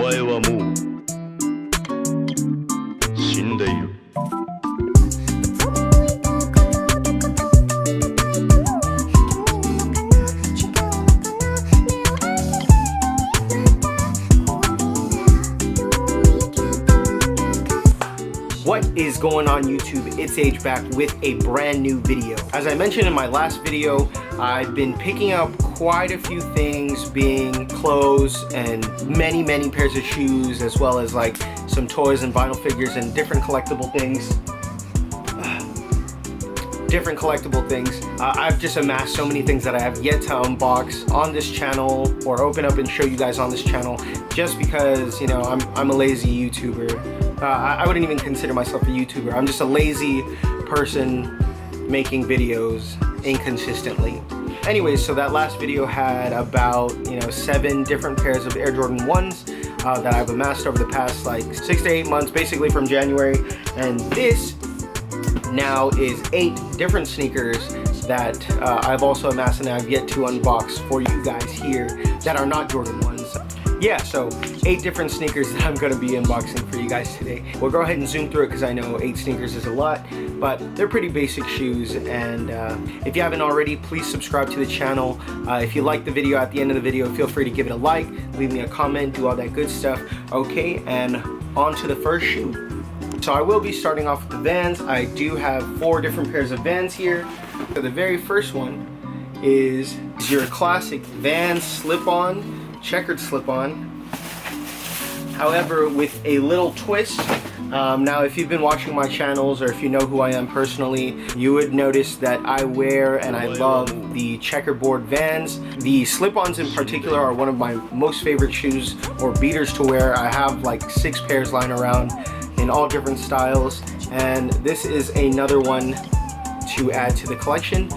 前はもう死んでいる。What is going on YouTube? It's Age back with a brand new video. As I mentioned in my last video, I've been picking up quite a few things, being clothes and many pairs of shoes, as well as like some toys and vinyl figures and different collectible things. I've just amassed so many things that I have yet to unbox on this channel or open up and show you guys on this channel, just because, you know, I'm a lazy YouTuber. I wouldn't even consider myself a YouTuber. I'm just a lazy person making videos inconsistently. Anyways, so that last video had about, 7 different pairs of Air Jordan 1s that I've amassed over the past like 6 to 8 months, basically from January. And this now is 8 different sneakers that I've also amassed and I've yet to unbox for you guys here that are not Jordan 1s. Yeah, so 8 different sneakers that I'm gonna be unboxing for you guys today. We'll go ahead and zoom through it because I know 8 sneakers is a lot, but they're pretty basic shoes. And if you haven't already, please subscribe to the channel. If you like the video, at the end of the video, feel free to give it a like, leave me a comment, do all that good stuff. Okay, and on to the first shoe. So I will be starting off with the Vans. I do have 4 different pairs of Vans here. So the very first one is your classic Vans slip-on, checkered slip-on, however with a little twist. Now if you've been watching my channels, or if you know who I am personally, you would notice that I wear and I love the checkerboard Vans. The slip-ons in particular are one of my most favorite shoes or beaters to wear. I have like 6 pairs lying around in all different styles, and this is another one to add to the collection.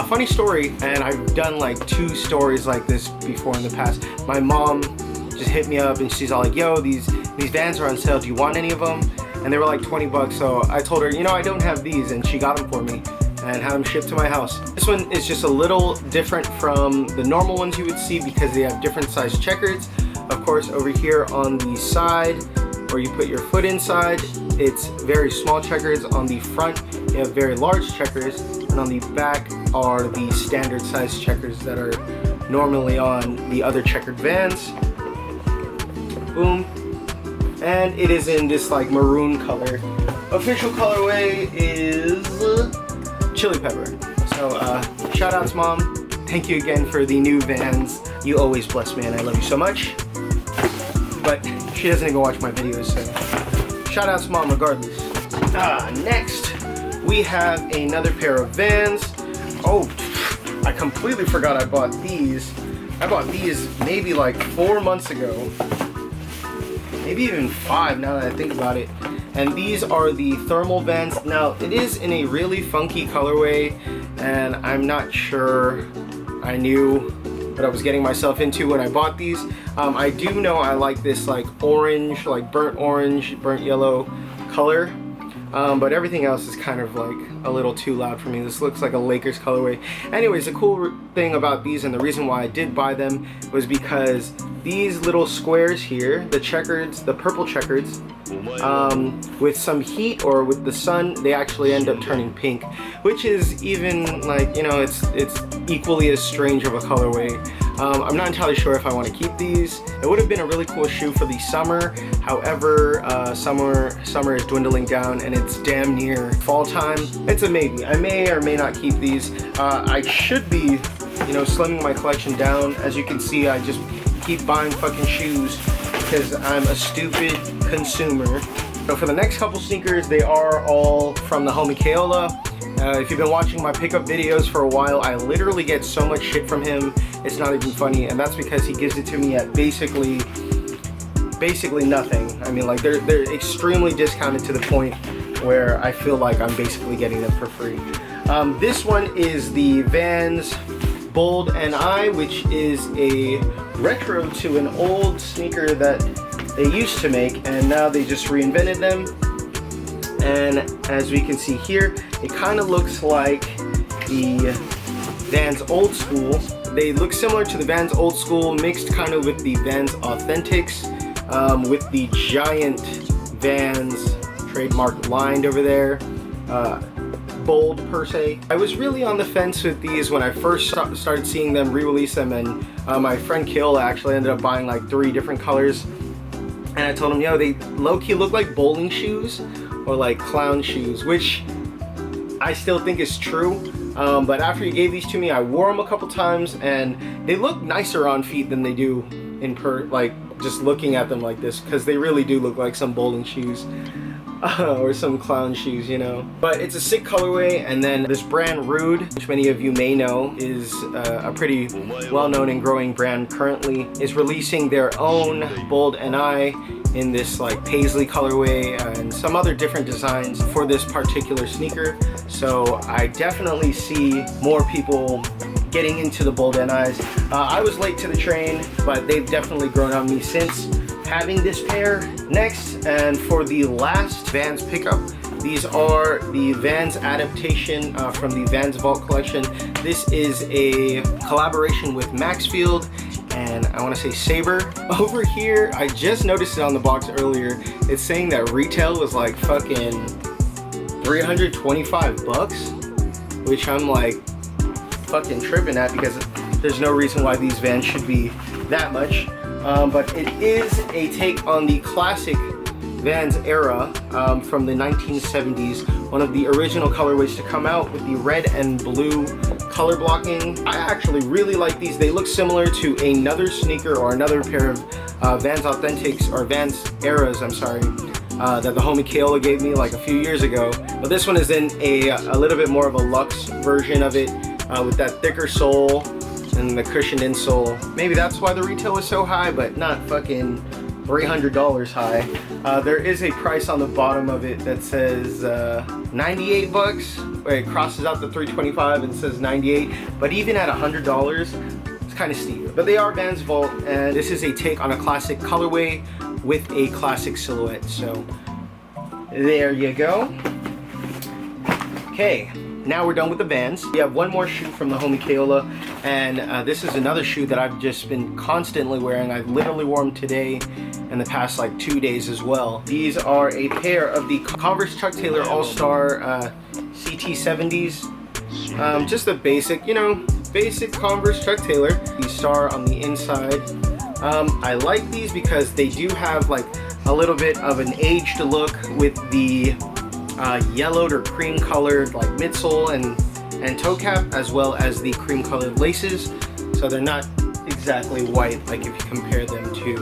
Funny story, and I've done like 2 stories like this before in the past. My mom just hit me up and she's all like, yo, these Vans are on sale, do you want any of them? And they were like 20 bucks, so I told her, I don't have these, and she got them for me and had them shipped to my house. This one is just a little different from the normal ones you would see because they have different size checkers. Of course, over here on the side, where you put your foot inside, it's very small checkers. On the front, you have very large checkers, and on the back are the standard size checkers that are normally on the other checkered Vans. Boom. And it is in this like maroon color. Official colorway is chili pepper. So shout outs, Mom. Thank you again for the new Vans. You always bless me and I love you so much. But she doesn't even watch my videos, so shout outs, Mom, regardless. Next, we have another pair of Vans. Oh, I completely forgot I bought these. I bought these maybe like 4 months ago. Maybe even 5 now that I think about it. And these are the thermal Vans. Now, it is in a really funky colorway, and I'm not sure I knew what I was getting myself into when I bought these. I do know I like this like orange, like burnt orange, burnt yellow color. But everything else is kind of like a little too loud for me. This looks like a Lakers colorway. Anyways, the cool thing about these, and the reason why I did buy them, was because these little squares here, the checkers, the purple checkers, with some heat or with the sun, they actually end up turning pink, which is even like, it's equally as strange of a colorway. I'm not entirely sure if I want to keep these. It would have been a really cool shoe for the summer. However, summer is dwindling down and it's damn near fall time. It's a maybe. I may or may not keep these. I should be, slimming my collection down. As you can see, I just keep buying fucking shoes because I'm a stupid consumer. So for the next couple sneakers, they are all from the homie Keola. If you've been watching my pickup videos for a while, I literally get so much shit from him, it's not even funny, and that's because he gives it to me at basically nothing. I mean, like, they're extremely discounted to the point where I feel like I'm basically getting them for free. This one is the Vans Bold NI, which is a retro to an old sneaker that they used to make, and now they just reinvented them. And as we can see here, it kind of looks like the Vans Old School. They look similar to the Vans Old School mixed kind of with the Vans Authentics. with the giant Vans trademark lined over there. Bold per se. I was really on the fence with these when I first started seeing them re-release them, and my friend Kill actually ended up buying like 3 different colors, and I told him, yo, they low-key look like bowling shoes or like clown shoes, which I still think is true. But after he gave these to me, I wore them a couple times, and they look nicer on feet than they do in like just looking at them like this, because they really do look like some bowling shoes. Or some clown shoes, you know. But it's a sick colorway. And then this brand Rude, which many of you may know is a pretty well-known and growing brand currently, is releasing their own Bold NI in this like paisley colorway and some other different designs for this particular sneaker. So I definitely see more people getting into the Bold NIs. I was late to the train, but they've definitely grown on me since having this pair. Next, and for the last Vans pickup, these are the Vans adaptation from the Vans Vault collection. This is a collaboration with Maxfield and I want to say Saber. Over here, I just noticed it on the box earlier. It's saying that retail was like fucking 325 bucks, which I'm like fucking tripping at, because there's no reason why these Vans should be that much. But it is a take on the classic Vans era from the 1970s, one of the original colorways to come out with the red and blue color blocking. I actually really like these. They look similar to another sneaker or another pair of Vans Authentics, or Vans Eras, I'm sorry, that the homie Kaola gave me like a few years ago. But this one is in a little bit more of a luxe version of it, with that thicker sole and the cushioned insole. Maybe that's why the retail is so high, but not fucking $300 high. There is a price on the bottom of it that says 98 bucks. It crosses out the 325 and says 98, but even at $100, it's kind of steep. But they are Vans Vault, and this is a take on a classic colorway with a classic silhouette. So there you go. Okay. Now we're done with the Vans. We have one more shoe from the homie Kaola, and this is another shoe that I've just been constantly wearing. I've literally worn them today and the past like 2 days as well. These are a pair of the Converse Chuck Taylor All-Star CT70s. Just a basic, you know, basic Converse Chuck Taylor. The star on the inside. I like these because they do have like a little bit of an aged look with the yellowed or cream colored like midsole and toe cap, as well as the cream colored laces, so they're not exactly white like if you compare them to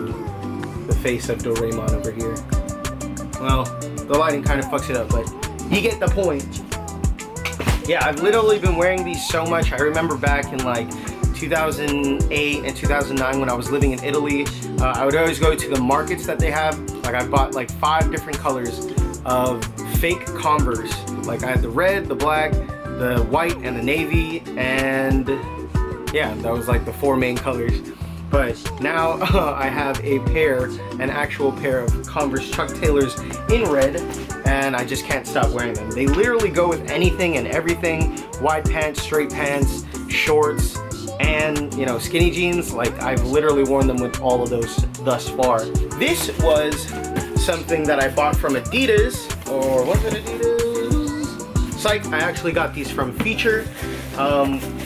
the face of Doraemon over here. Well, the lighting kind of fucks it up, but you get the point. Yeah, I've literally been wearing these so much. I remember back in like 2008 and 2009 when I was living in Italy, I would always go to the markets that they have. Like I bought like 5 different colors of fake Converse. Like I had the red, the black, the white, and the navy, and yeah, that was like the 4 main colors. But now I have a pair, an actual pair of Converse Chuck Taylors in red, and I just can't stop wearing them. They literally go with anything and everything. Wide pants, straight pants, shorts, and you know, skinny jeans. Like I've literally worn them with all of those thus far. This was something that I bought from Adidas, or was it Adidas? Psych, I actually got these from Feature,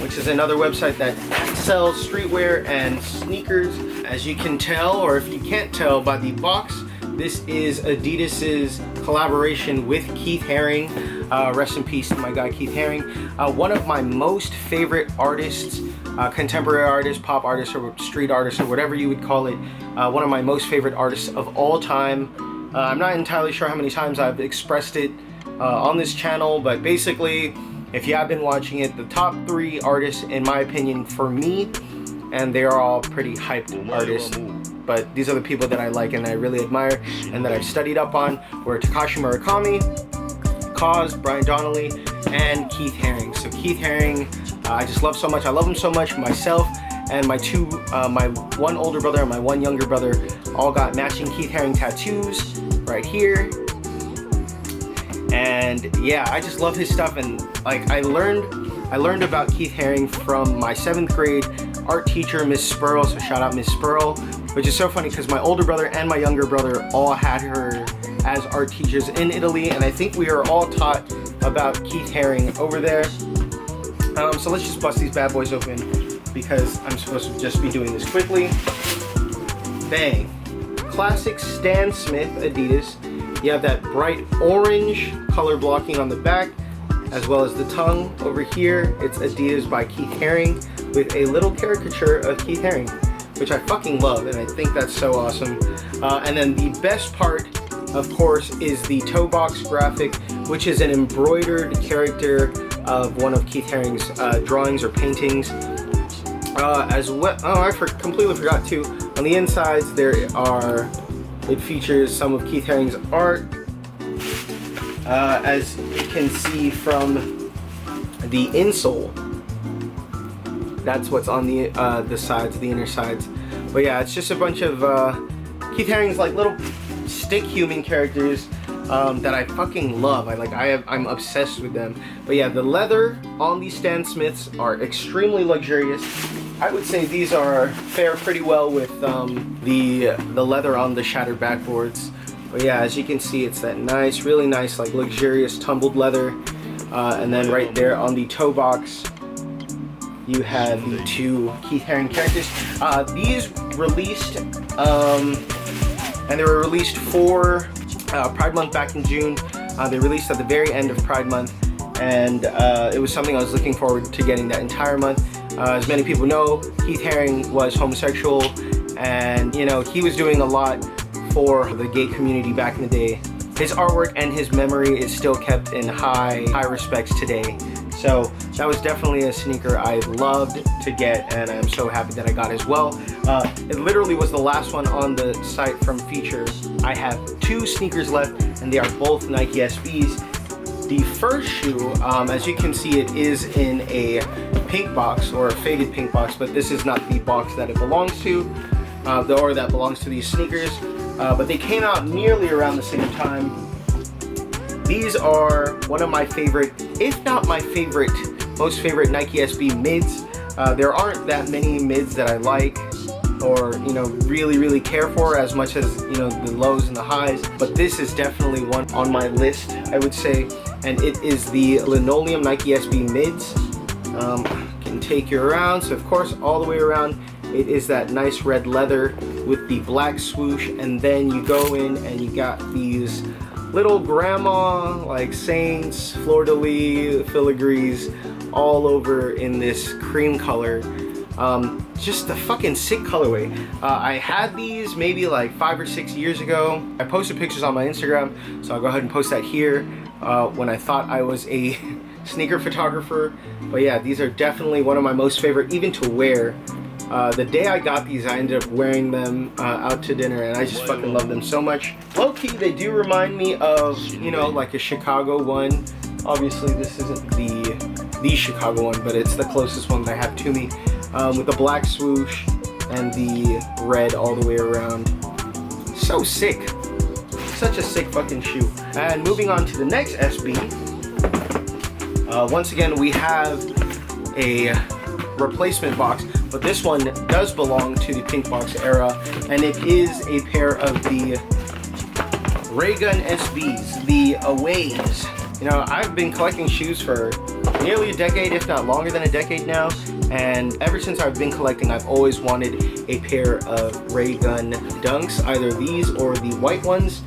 which is another website that sells streetwear and sneakers. As you can tell, or if you can't tell by the box, this is Adidas's collaboration with Keith Haring. Rest in peace to my guy Keith Haring. One of my most favorite artists, contemporary artist, pop artist, or street artist, or whatever you would call it. One of my most favorite artists of all time. I'm not entirely sure how many times I've expressed it on this channel, but basically, if you have been watching it, the top 3 artists in my opinion for me, and they are all pretty hyped artists, but these are the people that I like and I really admire and that I've studied up on, were Takashi Murakami, Cause, Brian Donnelly, and Keith Haring. So Keith Haring, I just love so much. I love him so much. Myself and my one older brother and my one younger brother all got matching Keith Haring tattoos right here. And yeah, I just love his stuff. And like I learned about Keith Haring from my 7th grade art teacher, Miss Spurl. So shout out Miss Spurl. which is so funny because my older brother and my younger brother all had her as art teachers in Italy, and I think we are all taught about Keith Haring over there. So let's just bust these bad boys open because I'm supposed to just be doing this quickly. Bang. Classic Stan Smith Adidas. You have that bright orange color blocking on the back, as well as the tongue over here. It's Adidas by Keith Haring with a little caricature of Keith Haring, which I fucking love, and I think that's so awesome. And then the best part, of course, is the toe box graphic, which is an embroidered character of one of Keith Haring's drawings or paintings. As well, oh, I completely forgot too. On the insides, it features some of Keith Haring's art. As you can see from the insole, that's what's on the sides, the inner sides. But yeah, it's just a bunch of Keith Haring's like little stick human characters that I fucking love. I'm obsessed with them. But yeah, the leather on these Stan Smiths are extremely luxurious. I would say these fare pretty well with the leather on the shattered backboards. But yeah, as you can see, it's that nice, really nice, like luxurious tumbled leather. And then right there on the toe box, you have the two Keith Haring characters. These released, and they were released for Pride Month back in June. They released at the very end of Pride Month, and it was something I was looking forward to getting that entire month. As many people know, Keith Haring was homosexual, and you know, he was doing a lot for the gay community back in the day. His artwork and his memory is still kept in high respects today. So that was definitely a sneaker I loved to get, and I'm so happy that I got as well. It literally was the last one on the site from Feature. I have two sneakers left, and they are both Nike SBs. The first shoe, as you can see, it is in a pink box, or a faded pink box, but this is not the box that it belongs to, or that belongs to these sneakers. But they came out nearly around the same time. These are one of my favorite, if not my favorite, most favorite Nike SB mids. There aren't that many mids that I like or, you know, really care for as much as, you know, the lows and the highs. But this is definitely one on my list, I would say. And it is the linoleum Nike SB mids. Can take you around. So of course, all the way around, it is that nice red leather with the black swoosh. And then you go in and you got these little grandma like saints, fleur-de-lis, filigrees all over in this cream color. Just a fucking sick colorway. I had these maybe like 5 or 6 years ago. I posted pictures on my Instagram, so I'll go ahead and post that here when I thought I was a sneaker photographer. But yeah, these are definitely one of my most favorite, even to wear. The day I got these, I ended up wearing them out to dinner, and I just fucking love them so much. Low-key, they do remind me of, you know, like a Chicago one. Obviously, this isn't the Chicago one, but it's the closest one that I have to me. With the black swoosh and the red all the way around. So sick. Such a sick fucking shoe. And moving on to the next SB. Once again, we have a replacement box, but this one does belong to the pink box era, and it is a pair of the Raygun SBs, the Aways. You know, I've been collecting shoes for nearly a decade, if not longer than a decade now, and ever since I've been collecting, I've always wanted a pair of Raygun Dunks, either these or the white ones,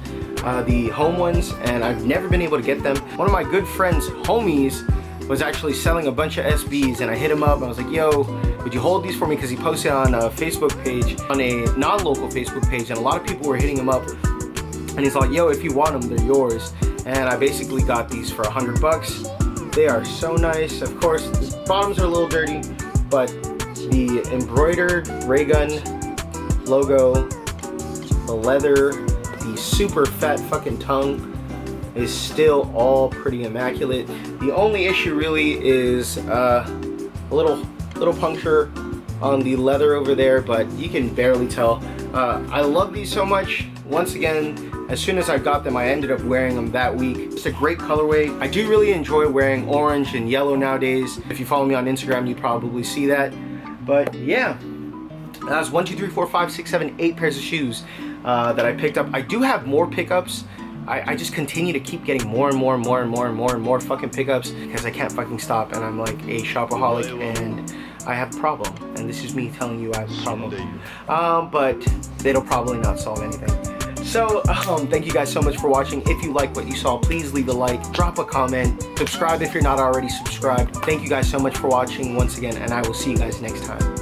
the home ones, and I've never been able to get them. One of my good friends' homies was actually selling a bunch of SBs, and I hit him up and I was like, yo, would you hold these for me? Because he posted on a Facebook page, on a non-local Facebook page, and a lot of people were hitting him up, and he's like, yo, if you want them, they're yours. And I basically got these for $100. They are so nice. Of course, the bottoms are a little dirty, but the embroidered Raygun logo, the leather, the super fat fucking tongue is still all pretty immaculate. The only issue really is a little puncture on the leather over there, but you can barely tell. I love these so much. Once again, as soon as I got them, I ended up wearing them that week. It's a great colorway. I do really enjoy wearing orange and yellow nowadays. If you follow me on Instagram, you probably see that. But yeah, That's 1, 2, 3, 4, 5, 6, 7, 8 pairs of shoes that I picked up. I do have more pickups. I just continue to keep getting more and more fucking pickups because I can't fucking stop, and I'm like a shopaholic, and I have a problem, and this is me telling you I have a problem. But it'll probably not solve anything. So thank you guys so much for watching. If you like what you saw, please leave a like, drop a comment, subscribe if you're not already subscribed. Thank you guys so much for watching once again, and I will see you guys next time.